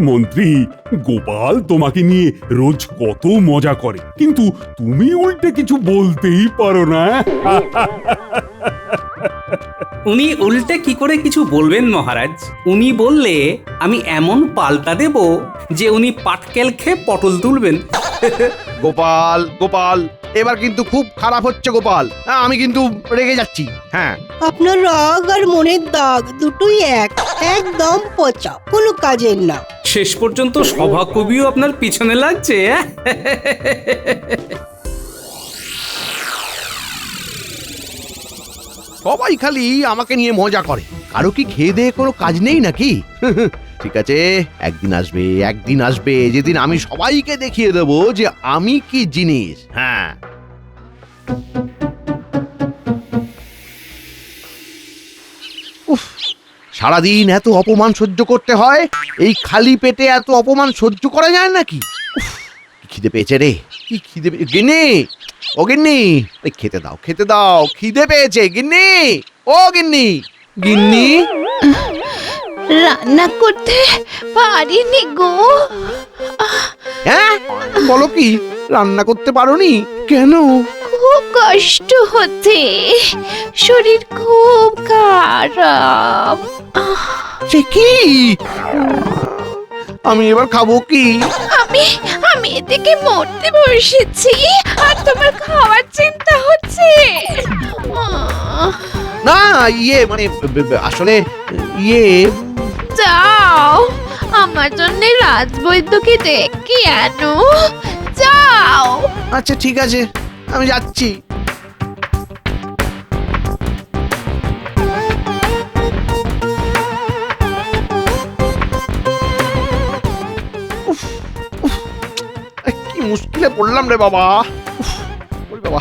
মন্ত্রী, গোপাল তোমাকে নিয়ে রোজ কত মজা করে, কিন্তু তুমি উল্টে কিছু বলতেই পারো না। উনি উল্টে কি করে কিছু বলবেন মহারাজ? উনি বললে আমি এমন পাল্টা দেব যে উনি পাটকেল খেয়ে পটল তুলবেন। গোপাল গোপাল, এবার কিন্তু খুব খারাপ হচ্ছে গোপাল। আমি কিন্তু রেগে যাচ্ছি। হ্যাঁ, আপনার রাগ আর মনের দাগ দুটোই একদম পচা, কোনো কাজের না। শেষ পর্যন্ত সভাকবিও আপনার পিছনে লাগছে। সবাই খালি আমাকে নিয়ে মজা করে। কারো কি খেয়ে দেয়ে কোনো কাজ নেই নাকি? ঠিক আছে, একদিন আসবে যেদিন আমি সবাইকে দেখিয়ে দেবো যে আমি কি জিনিস। হ্যাঁ, উফ, সারাদিন এত অপমান সহ্য করতে হয়। এই খালি পেটে এত অপমান সহ্য করা যায় নাকি? উফ, কি খিদে পেয়েছে রে, কি খিদে গিন্নি, ও গিন্নি, খেতে দাও খেতে দাও, খিদে পেয়েছে গিন্নি, ও গিন্নি, গিন্নি। রান্না করতে পারিনি গো। হ্যাঁ, বলো কি, রান্না করতে পারোনি কেন? খুব কষ্ট হচ্ছে, শরীর খুব খারাপ। সে কি, আমি এবার খাবো কি? আমি আমি এদিকে মরতে বসেছি আর তোমার খাওয়ার চিন্তা হচ্ছে। না, মানে আসলে যাও, আমার জন্য রাজবৈদ্যকে ডেকে আনো, যাও। আচ্ছা ঠিক আছে, আমি যাচ্ছি। উফ, উফ, কি মুশকিলে পড়লাম রে বাবা। উফ, ওরে বাবা।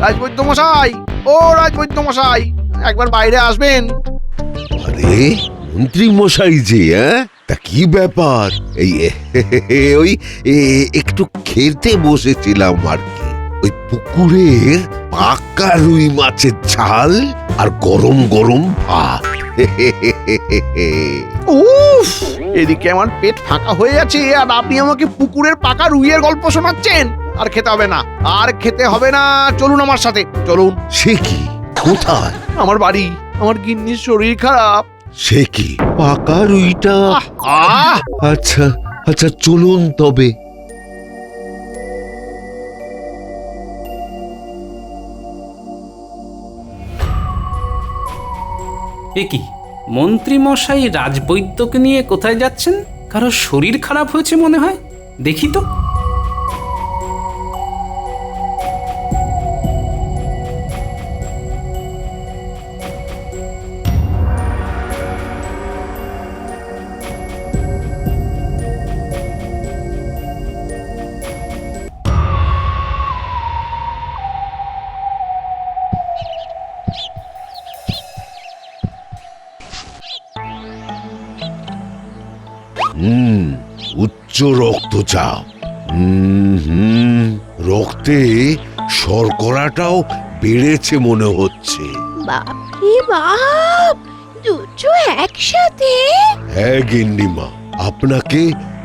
রাজবৈদ্য মশাই, ও রাজবৈদ্য মশাই, একবার বাইরে আসবেন। আরে মন্ত্রী মশাই যে, তা কি ব্যাপার? এই ওই একটু খেতে বসেছিলাম আর কি। ওই পুকুরের পাকা রুই মাছের ঝাল আর গরম গরম ভাত। উফ, এদিকে আমার পেট ফাঁকা হয়ে আছে আর আপনি আমাকে পুকুরের পাকা রুইয়ের গল্প শোনাচ্ছেন। আর খেতে হবে না, আর খেতে হবে না, চলুন আমার সাথে চলুন। সে কি, কোথায়? আমার বাড়ি, আমার গিন্নির শরীর খারাপ। সে কি, পাকা রুইটা? আহ, আচ্ছা আচ্ছা, চলুন তবে। এ কি, মন্ত্রী মশাই রাজবৈদ্যকে নিয়ে কোথায় যাচ্ছেন? কারো শরীর খারাপ হয়েছে মনে হয়, দেখি তো। উচ্চ রক্তচাপ। রক্তে শর্করাটাও বেড়েছে মনে হচ্ছে। বাপরে বাপ, দুটো একসাথে? হ্যাঁ গিন্নিমা, আপনাকে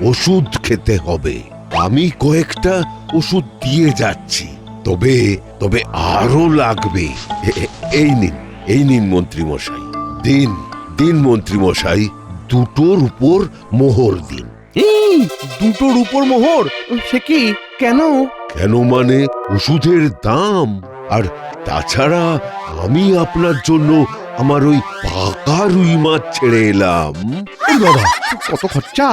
ওষুধ খেতে হবে। আমি কয়েকটা ওষুধ দিয়ে যাচ্ছি, তবে তবে আরো লাগবে। এই নিন মন্ত্রী মশাই, দিন দিন মন্ত্রী মশাই, দুটোর উপর মোহর দিন। দুটোর উপর মোহর? সে কি, কেন? কেন মানে ওষুধের দাম, আর তাছাড়া আমি আপনার জন্য আমার ওই পাকা রুই মাছ ছেড়ে এলাম। এই বাবা, কত খরচা।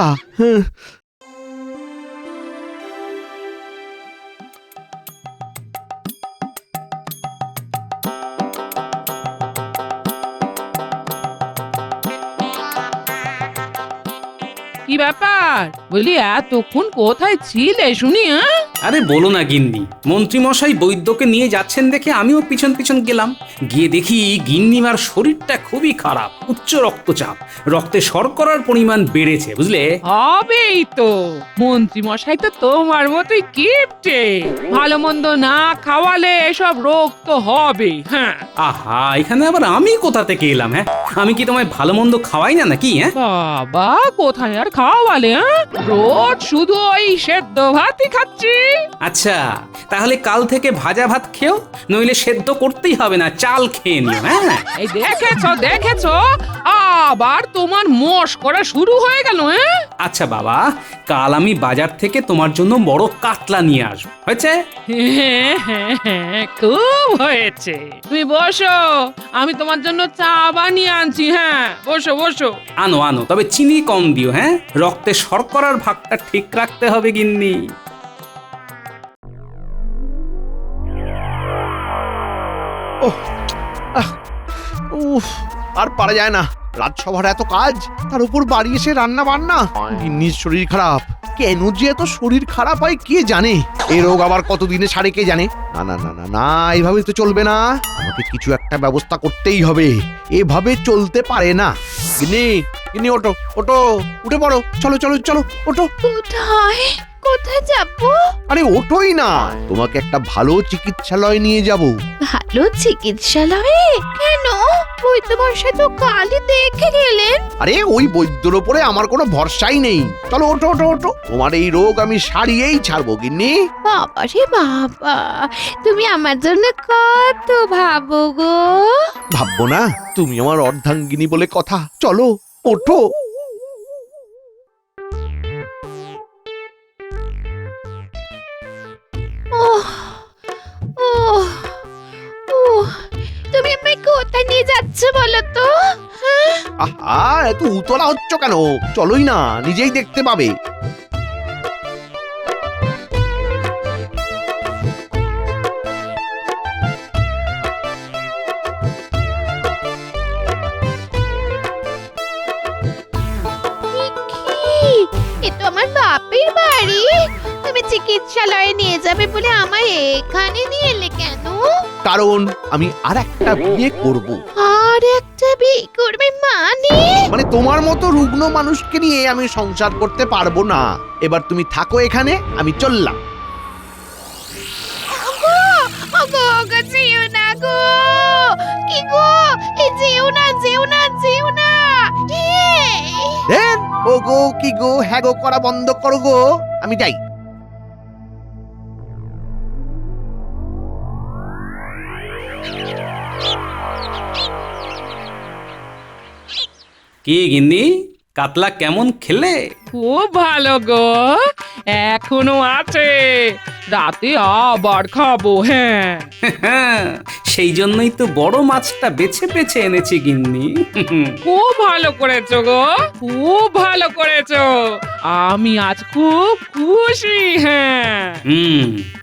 কি ব্যাপার, বলি এতক্ষণ কোথায় ছিলে শুনি? আরে বলো না গিন্নি, মন্ত্রীমশাই বৈদ্যকে নিয়ে যাচ্ছেন দেখে আমিও পিছন পিছন গেলাম। গিয়ে দেখি গিন্নিমার শরীরটা খুবই খারাপ, উচ্চ রক্তচাপ, রক্তে শর্করার পরিমাণ বেড়েছে, বুঝলে? হবেই তো, মন্ত্রী মশাই তো তোমার মতোই কিপটে, ভালো মন্দ না খাওয়ালে এসব রোগ তো হবে। হ্যাঁ আহা, এখানে আবার আমি কোথা থেকে এলাম? হ্যাঁ, আমি কি তোমায় ভালো মন্দ খাওয়াই না নাকি? হ্যাঁ, বাবা, কোথায় আর খাওয়ালে? রোজ শুধু ওই সেদ্ধ ভাতই খাচ্ছি। আচ্ছা, তাহলে কাল থেকে ভাজা ভাত খেও, নইলে সেদ্ধ করতেই হবে না, চাল খেয়ে নিও। হ্যাঁ, এই দেখেছো আবার তোমার মশকরা শুরু হয়ে গেল। হ্যাঁ আচ্ছা বাবা, কাল আমি বাজার থেকে তোমার জন্য বড় কাতলা নিয়ে আসবো, হয়েছে? হ্যাঁ, খুব হয়েছে। তুমি বসো, আমি তোমার জন্য চা বানিয়ে আনছি। হ্যাঁ, বসো বসো। আনো আনো, তবে চিনি কম দিও। হ্যাঁ, রক্তে শর্করার ভাগটা ঠিক রাখতে হবে গিন্নি। উফ, আর পারা যায় না, রাজসভার এত কাজ, তার উপর বাড়ি এসে রান্না বান্না। গিন্নির শরীর খারাপ, কেন যে এত শরীর খারাপ হয় কে জানে। এই রোগ আবার কতদিনে সারে কে জানে। না না না না না, এইভাবে তো চলবে না, আমাকে কিছু একটা ব্যবস্থা করতেই হবে, এভাবে চলতে পারে না। গিন্নি, গিন্নি, ওঠো ওঠো, উঠে পড়ো, চলো চলো চলো, ওঠো। কোথায় কোথায় যাবো? আরে ওঠোই না, তোমাকে একটা ভালো চিকিৎসালয় নিয়ে যাব। ভালো চিকিৎসালয়ে? কেন? বৈদ্য মশাই তো কালই দেখে গেলেন। আরে ওই বৈদ্যর ওপরে আমার কোনো ভরসাই নেই। চলো ওঠো ওঠো ওঠো, তোমার এই রোগ আমি সারিয়েই ছাড়বো গিন্নি। বাবা রে বাবা, তুমি আমার জন্য কত ভাবো গো। ভাববো না? তুমি আমার অর্ধাঙ্গিনী বলে কথা। চলো ওঠো। ওহ ওহ ওহ, তুমি আমায় কোথায় নিয়ে যাচ্ছ বলো তো? হ্যাঁ? আহা, এত উতলা হচ্ছ কেন? চলোই না, নিজেই দেখতে পাবে। এ তো আমার বাপের বাড়ি। তুমি চিকিৎসালয়ে নিয়ে যাবে বলে আমায় এখানে নিয়ে এলে কেন? কারণ আমি আর একটা বিয়ে করব। আর একটা বিয়ে করবে মানে? মানে তোমার মতো রুগ্ন মানুষকে নিয়ে আমি সংসার করতে পারবো না। এবার তুমি থাকো এখানে, আমি চললাম। ওগো ওগো ওগো, যেও না গো। কি গো, এ যেও না যেও না যেও না। দেন ও গো কি গো হ্যাঁ গো করা বন্ধ করো গো, আমি যাই। কি গিন্নি, কাতলা কেমন খেলে? খুব ভালো গো, এখনো আছে, রাতে আবার খাবো। হ্যাঁ, সেই জন্যই তো বড় মাছটা বেছে বেছে এনেছি গিন্নি। খুব ভালো করেছো গো, খুব ভালো করেছো, আমি আজ খুব খুশি। হ্যাঁ,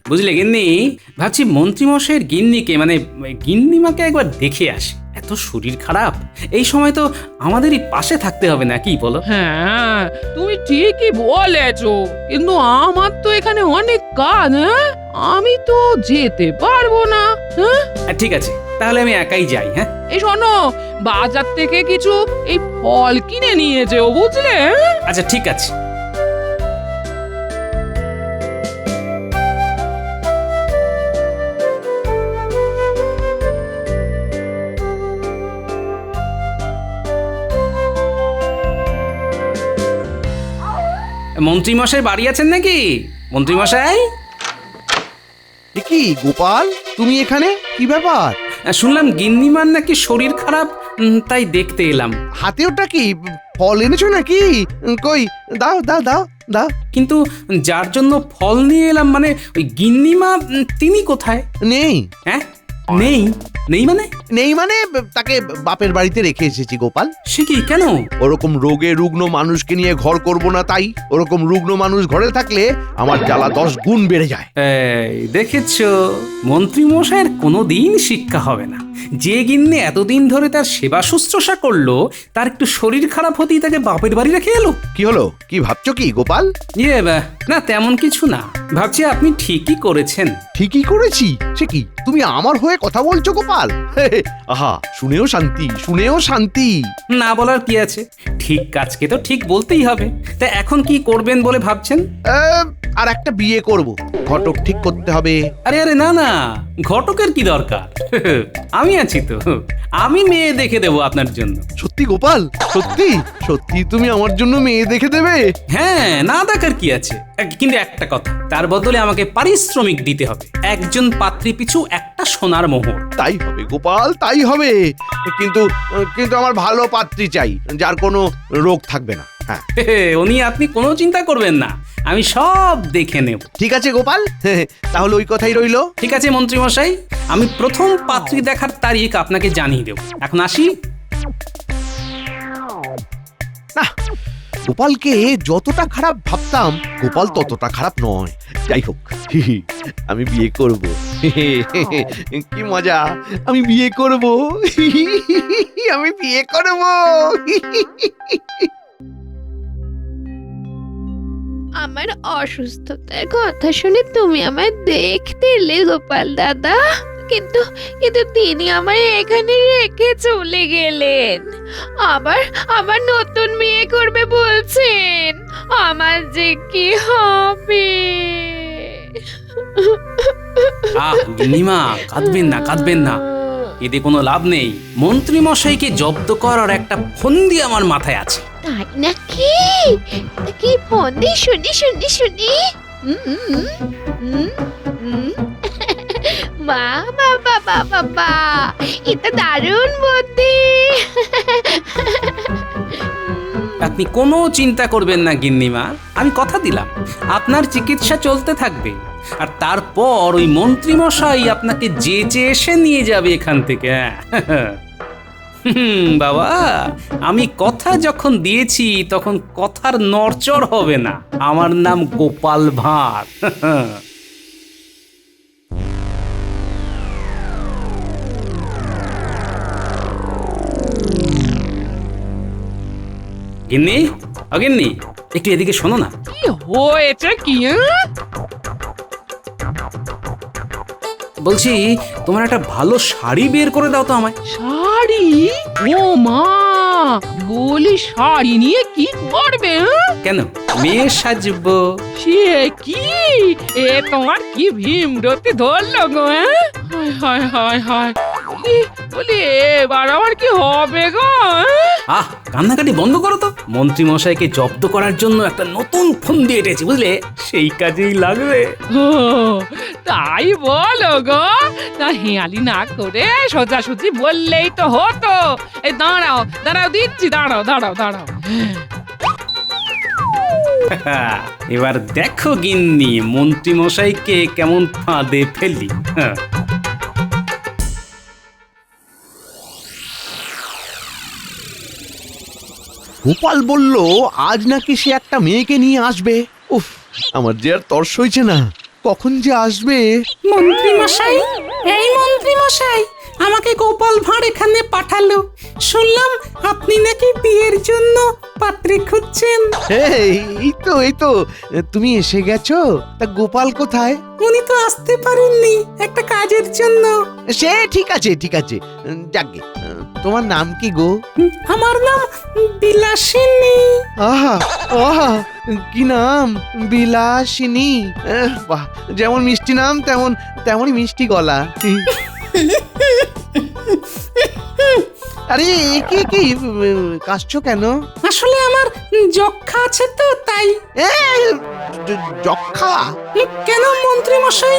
বুঝলে গিন্নি, ভাবছি মন্ত্রীমশাইয়ের গিন্নিকে মানে গিন্নিমাকে একবার দেখে আসি। এত শরীর খারাপ, এই সময় তো আমাদেরই পাশে থাকতে হবে না, কি বলো? হ্যাঁ, তুমি ঠিকই বলেছো, কিন্তু আমার তো এখানে অনেক কাজ। হ্যাঁ, আমি তো যেতে পারবো না। হ্যাঁ, ঠিক আছে, তাহলে আমি একাই যাই। হ্যাঁ, এই শোনো, বাজার থেকে কিছু এই ফল কিনে নিয়ে যেও, বুঝলে? আচ্ছা ঠিক আছে। মন্ত্রীমশাই বাড়ি আছেন নাকি? মন্ত্রীমশাই, কি গোপাল, তুমি এখানে? কি ব্যাপার? শুনলাম গিন্নিমার নাকি শরীর খারাপ, তাই দেখতে এলাম। হাতে ওটা কি ফল এনেছো নাকি? কই দাও দাও দাও দাও। কিন্তু যার জন্য ফল নিয়ে এলাম মানে ওই গিন্নিমা, তিনি কোথায়? নেই। হ্যাঁ, নেই? নেই মানে? নেই মানে তাকে বাপের বাড়িতে রেখে এসেছি গোপাল। সে কি, কেন? ওরকম রোগে রুগ্ন মানুষকে নিয়ে ঘর করব না তাই। ওরকম রুগ্ন মানুষ ঘরে থাকলে আমার জ্বালা 10 গুণ বেড়ে যায়। এই দেখেছো, মন্ত্রী মশাইয়ের কোনোদিন শিক্ষা হবে না। যে গিন্নি এতদিন ধরে তার সেবা শুশ্রূষা করলো তার একটু শরীর খারাপ হতেই তাকে বাপের বাড়ি রেখে এলো। কি হলো? কি ভাবছো কি গোপাল? না তেমন কিছু না, ভাবছি আপনি ঠিকই করেছেন। ঠিকই করেছি? সে কি, তুমি আমার হয়ে কথা বলছো গোপাল? আহা, শুনেও শান্তি, শুনেও শান্তি। না বলার কি আছে, ঠিক কাজকে তো ঠিক বলতেই হবে। তা এখন কি করবেন বলে ভাবছেন? আর একটা বিয়ে করব, ঘটক ঠিক করতে হবে। আরে না না, ঘটকের কি দরকার? আমি আছি তো, আমি মেয়ে দেখে দেবো আপনার জন্য। সত্যি গোপাল? সত্যি সত্যি তুমি আমার জন্য মেয়ে দেখে দেবে? হ্যাঁ, না দেখার কি আছে, কিন্তু একটা কথা, তার বদলে আমাকে পারিশ্রমিক দিতে হবে। একজন পাত্রী পিছু একটা সোনার মোহর। তাই হবে গোপাল, তাই হবে। কিন্তু কিন্তু আমার ভালো পাত্রী চাই, যার কোনো রোগ থাকবে না। হ্যাঁ উনি আপনি কোনো চিন্তা করবেন না, আমি সব দেখে নেব। ঠিক আছে গোপাল, তাহলে ওই কথাই রইলো। ঠিক আছে মন্ত্রী মশাই, আমি প্রথম পাত্রী দেখার তারিখ আপনাকে জানিয়ে দেব। এখন আসি। না, গোপালকে যতটা খারাপ ভাবতাম গোপাল ততটা খারাপ নয়। যাই হোক, আমি বিয়ে করব। কি মজা, আমি বিয়ে করব। আমি বিয়ে করব। আমার অসুস্থতার কথা শুনে তুমি আমায় দেখতে এলে গোপাল দাদা, কিন্তু কিন্তু তিনি আমায় এখানে রেখে চলে গেলেন। আবার নতুন বিয়ে করবে বলছেন, আমার যে কি হবে? গিন্নিমা, কাঁদবেন না, এতে কোনো লাভ নেই। মন্ত্রী মশাইকে জব্দ করার একটা ফন্দি আমার মাথায় আছে। তাই নাকি? কি ফন্দি? শুনি। বাবা, এটা দারুণ বুদ্ধি। আপনি কোনো চিন্তা করবেন না গিন্নিমা, আমি কথা দিলাম আপনার চিকিৎসা চলতে থাকবে, আর তারপর ওই মন্ত্রী মশাই আপনাকে যেচে এসে নিয়ে যাবে এখান থেকে। বাবা, আমি কথা যখন দিয়েছি তখন কথার নড়চড় হবে না। আমার নাম গোপাল ভাঁড়। গিন্নি, অগিন্নি, একটু এদিকে শোনো না। কি হয়েছে কি? বলছি, তোমার একটা ভালো শাড়ি বের করে দাও তো আমায়। শাড়ি? ও মা, বলি শাড়ি নিয়ে কি করবে? কেন, মেয়ে সাজবো। সে কি, এ তোমার কি ভীমরতি ধরলো গো? হায়, বলি এবার আমার কি হবে গো? কান্নাকাটি বন্ধ করো তো। মন্ত্রী মশাইকে জব্দ করার জন্য একটা নতুন ফন্দি এঁটেছি, বুঝলে, সেই কাজেই লাগবে। ও, তাই বলো গো? তা হেয়ালি না করে সোজাসুজি বললেই তো হতো। এই দাঁড়াও দিচ্ছি, দাঁড়াও। এবার দেখো গিন্নি, মন্ত্রী মশাইকে কেমন ফাঁদে ফেলি। গোপাল বলল আজ নাকি সে একটা মেয়েকে নিয়ে আসবে। উফ, আমার যে আর তর্স হইছে না, কখন যে আসবে। মন্ত্রী মশাই, এই মন্ত্রী মশাই, আমাকে গোপাল ভাঁড় এখানে পাঠালো। শুনলাম আপনি নাকি বিয়ের জন্য পাত্রী খুঁজছেন। এই তো তুমি এসে গেছো। তা গোপাল কোথায়? উনি তো আসতে পারেননি একটা কাজের জন্য। সে ঠিক আছে যাকগে, তোমার নাম কি গো? আমার নাম বিলাসিনী। আহা, কি নাম, বিলাসিনী। বাহ, যেমন মিষ্টি নাম তেমনই মিষ্টি গলা। আরে কি কাশছো কেন? আসলে আমার যক্ষা আছে তো, তাই। যক্ষা? কেন মন্ত্রী মশাই,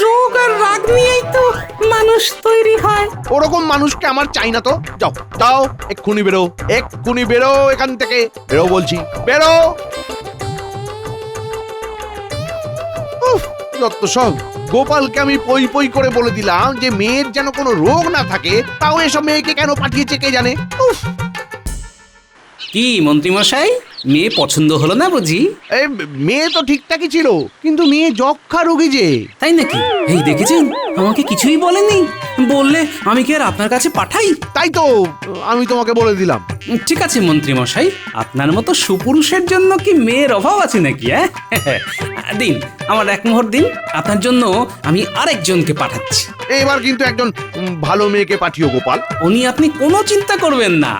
রোগ আর রাগ নিয়েই তো মানুষ তৈরি হয়। ওরকম মানুষকে আমার চাই না তো। যাও এক্ষুনি বেরো এখান থেকে। বেরো বলছি, বেরো। যত সব। গোপালকে আমি পই করে বলে দিলাম যে মেয়ের যেন কোনো রোগ না থাকে, তাও এসব মেয়েকে কেন পাঠিয়েছে কে জানে। কি মন্ত্রী মশাই, মেয়ে পছন্দ হলো না বুঝি? মেয়ে তো ঠিকঠাকই ছিল, কিন্তু মেয়ে যক্ষা রোগী যে। তাই নাকি? এই দেখেছেন, আমাকে কিছুই বলেনি। বললে আমি কি আর আপনার কাছে পাঠাই? তাই তো আমি তোমাকে বলে দিলাম। ঠিক আছে মন্ত্রী মশাই, আপনার মতো সুপুরুষের জন্য কি মেয়ের অভাব আছে নাকি? দিন, আমার 1 মোহর দিন, আপনার জন্য আমি আরেকজনকে পাঠাচ্ছি। এবার কিন্তু একজন ভালো মেয়েকে পাঠিও গোপাল। উনি আপনি কোনো চিন্তা করবেন না।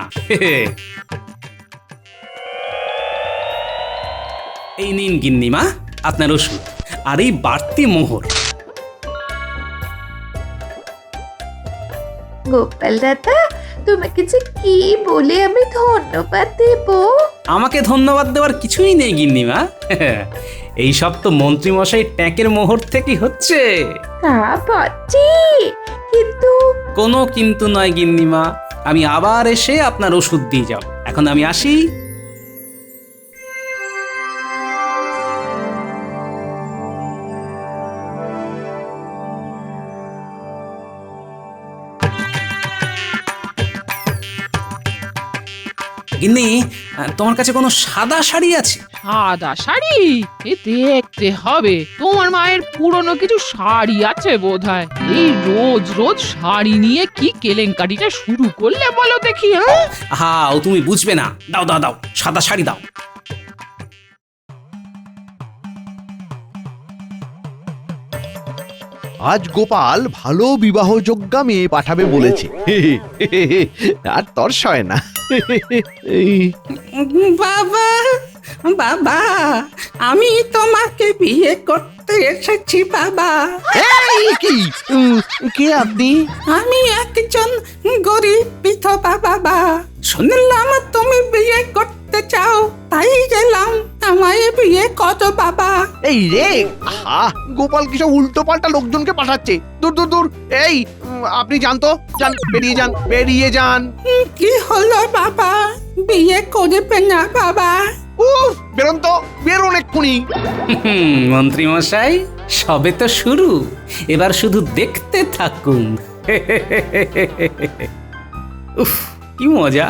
এই নিন গিন্নিমা আপনার ওষুধ আর এই বাড়তি মোহর। গোপাল দাদা, তোমাকে যে কি বলে আমি ধন্যবাদ দেব? আমাকে ধন্যবাদ দেওয়ার কিছুই নেই গিন্নিমা। এই সব তো মন্ত্রী মশাই ট্যাঁকের মোহর থেকেই হচ্ছে। তা বটে, কিন্তু কোনো কিন্তু নয় গিন্নিমা, আমি আবার এসে আপনার ওষুধ দিয়ে যাব। এখন আমি আসি। গিন্নি, তোমার কাছে কোনো সাদা শাড়ি আছে? সাদা শাড়ি? এ দেখতে হবে, তোমার মায়ের পুরনো কিছু শাড়ি আছে বোধহয়। এই রোজ রোজ শাড়ি নিয়ে কি কেলেঙ্কারিটা শুরু করলে বলো দেখি? হ্যাঁ, ও তুমি বুঝবে না। দাও দাও দাও, সাদা শাড়ি দাও। আজ গোপাল ভালো বিবাহযোগ্যা মেয়ে পাঠাবে বলেছে। আর তর্স হয় না। বাবা, বাবা, আমি তোমাকে বিয়ে করতে এসেছি বাবা। এই কি? কে আপনি? আমি একজন গরিব বিধবা বাবা। শুনলাম তুমি বিয়ে করতে চাও, তাই গেলাম। আমায় বিয়ে করো বাবা। এই রে, আহা, গোপাল কিসব উল্টো পাল্টা লোকজনকে পাঠাচ্ছে। দূর দূর দূর। এই আপনি যান তো, যান, বেরিয়ে যান, বেরিয়ে যান। কি হলো বাবা? বিয়ে করবে না বাবা? উফ, বেরোন তো, বেরোন এক্ষুনি। মন্ত্রী মশাই, সবে তো শুরু, এবার শুধু দেখতে থাকুন। উফ, কি মজা!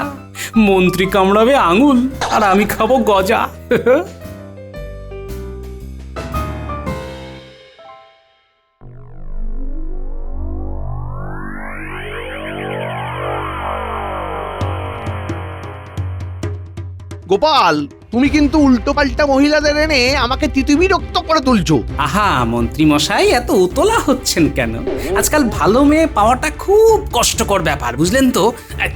মন্ত্রী কামড়াবে আঙুল আর আমি খাবো গজা। গোপাল, তুমি কিন্তু উল্টো পাল্টা মহিলাদের এনে আমাকে তিতিবিরক্ত করে তুলছো। আহা মন্ত্রী মশাই, এত উতলা হচ্ছেন কেন? আজকাল ভালো মেয়ে পাওয়াটা খুব কষ্টকর ব্যাপার, বুঝলেন তো।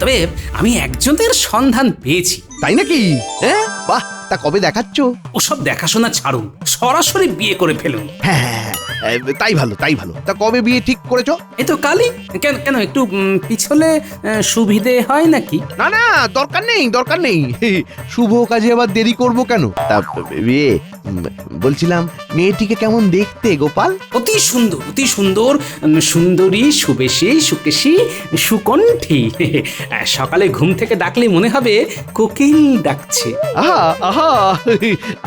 তবে আমি একজনের সন্ধান পেয়েছি। তাই নাকি? হ্যাঁ, বাহ, তা কবে দেখাচ্ছ? ওসব দেখাশোনা ছাড়ুন, সরাসরি বিয়ে করে ফেলুন। হ্যাঁ, তাই ভালো, তাই ভালো। তা কবে বিয়ে ঠিক করেছো? এই তো কালই। কেন কেন, একটু পিছলে সুবিধে হয় নাকি? না না, দরকার নেই, দরকার নেই। শুভ কাজে আবার দেরি করব কেন? তা বিয়ে বলছিলাম, মেয়েটিকে কেমন দেখতে গোপাল? অতি সুন্দর, অতি সুন্দর, সুন্দরী, সুবেশী, সুকেশী, সুকণ্ঠী। সকালে ঘুম থেকে ডাকলে মনে হবে কোকিল ডাকছে। আহা আহা,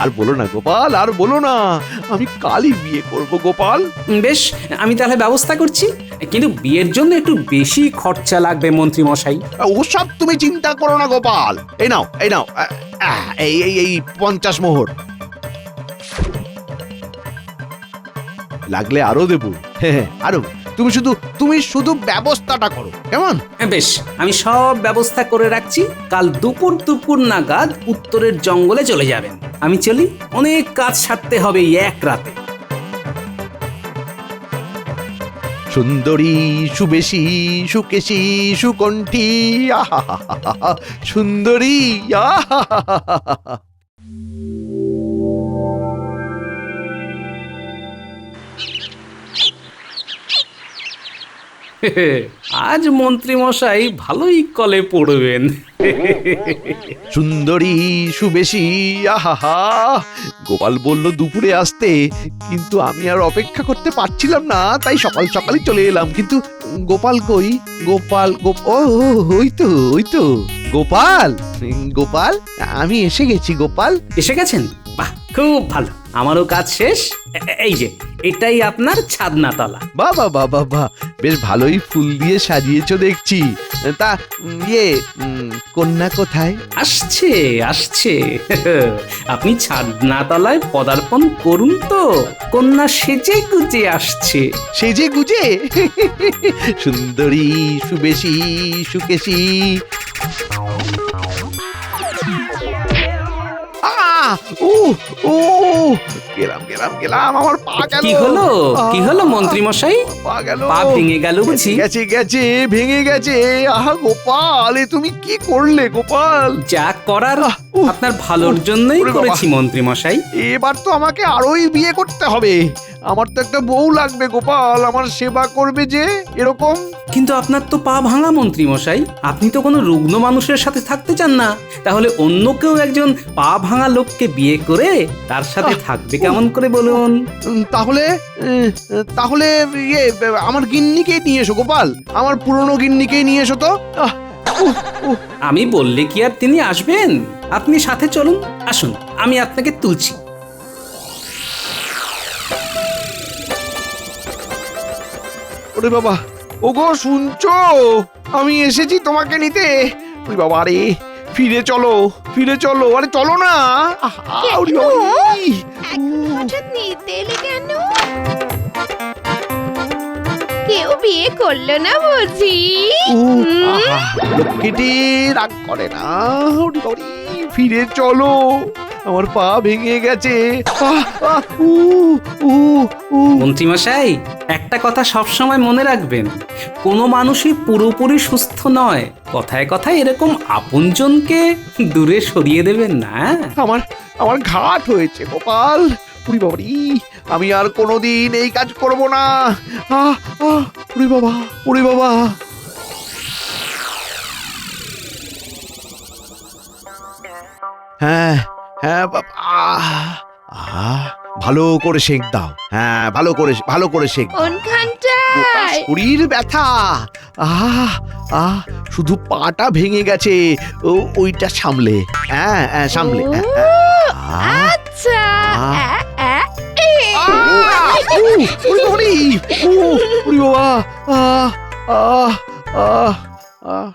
আর বলো না গোপাল, আর বলো না। আমি কালই বিয়ে করব গোপাল। বেশ, আমি তাহলে ব্যবস্থা করছি, কিন্তু বিয়ের জন্য একটু বেশি খরচা লাগবে মন্ত্রী মশাই। ওসব তুমি চিন্তা করো না গোপাল। এই নাও, এই নাও, এই এই এই 50 মোহর। লাগলে আরো দেবো। হ্যাঁ, আরো। তুমি শুধু ব্যবস্থাটা করো, কেমন? বেশ, আমি সব ব্যবস্থা করে রাখছি। কাল দুপুর নাগাদ উত্তরের জঙ্গলে চলে যাবেন। আমি চলি, অনেক কাজ সারতে হবে এই এক রাতে। সুন্দরী, সুবেশী, সুকেশী, সুকণ্ঠী, আহা সুন্দরী, আহা। আজ মন্ত্রী মশাই ভালোই কলে পড়বেন। সুন্দরী, সুবেশী, আহা। গোপাল বলল দুপুরে আসতে, কিন্তু আমি আর অপেক্ষা করতে পারছিলাম না, তাই সকাল সকালই চলে এলাম। কিন্তু গোপাল কই? গোপাল, ও ওই তো গোপাল, গোপাল, আমি এসে গেছি গোপাল। এসে গেছেন? বাহ, খুব ভালো। আমারও কাজ শেষ, এই যে এটাই আপনার ছাদনা তলা। বাহ বাহ বাহ বাহ বাহ, বেশ ভালোই ফুল দিয়ে সাজিয়েছো দেখছি। তা কন্যা কোথায়? আসছে আসছে আপনি ছাদনা তলায় পদার্পণ করুন তো, কন্যা সেজে গুজে আসছে। সেজে গুজে? সুন্দরী, সুবেশী, সুকেশী। ও ও, গেলাম গেলাম গেলাম, আমার পা গেল। কি হলো কি হলো মন্ত্রী মশাই? পা গেল। পা ভেঙে গেল বুঝি? গেছে গেছে, ভেঙে গেছে। আহা গোপাল, এ তুমি কি করলে গোপাল? যা করার উফ, আপনার ভালোর জন্যই ওরে বাবা। করেছি মন্ত্রী মশাই। এবার তো আমাকে আরোই বিয়ে করতে হবে। আমার তো একটা বউ লাগবে গোপাল, আমার সেবা করবে যে এরকম। কিন্তু আপনার তো পা ভাঙা মন্ত্রী মশাই, আপনি তো কোনো রুগ্ন মানুষের সাথে থাকতে চান না। তাহলে অন্য কেউ একজন পা ভাঙা লোককে বিয়ে করে তার সাথে থাকবে কেমন করে বলুন? তাহলে তাহলে ইয়ে, আমার গিন্নিকেই নিয়ে এসো গোপাল, আমার পুরনো গিন্নিকেই নিয়ে এসো তো। আমি বললে কি আর তিনি আসবেন? আপনি সাথে চলুন, আসুন আমি আপনাকে তুলছি। ওরে বাবা, ওগো শুনছো? আমি এসেছি তোমাকে নিতে। ওই বাবা, আরে ফিরে চলো, ফিরে চলো, আরে চলো না। আহা, ওরে বাবারে। হঠাৎ নিতে এলে কেন? কেউ বিয়ে করলো না বুঝি? আহা, লক্ষ্মীটি রাগ করে না। ওরে বাবারে, ফিরে চলো, আমার পা ভেঙে গেছে। আহ, আহ, উ, উ, উ। মন্ত্রী মশাই, একটা কথা সব সময় মনে রাখবেন, কোনো মানুষই পুরোপুরি সুস্থ নয়। কথায় কথায় এরকম আপনজনকে দূরে সরিয়ে দেবেন না। আমার আমার ঘাট হয়েছে গোপাল। উরি বাবারি, আমি আর কোনোদিন এই কাজ করব না। আহ আহ, উরি বাবা, উরি বাবা। হ্যাঁ হ্যাঁ ভালো করে সেঁক দাও। হ্যাঁ, ভালো করে সেঁক দাও। কোনখানটায়? শরীর ব্যথা। আহ আহ, শুধু পাটা ভেঙে গেছে, ওইটা সামলে। হ্যাঁ হ্যাঁ, সামলে। ও, আচ্ছা। ওরে বাবা, আহ আহ আহ আহ।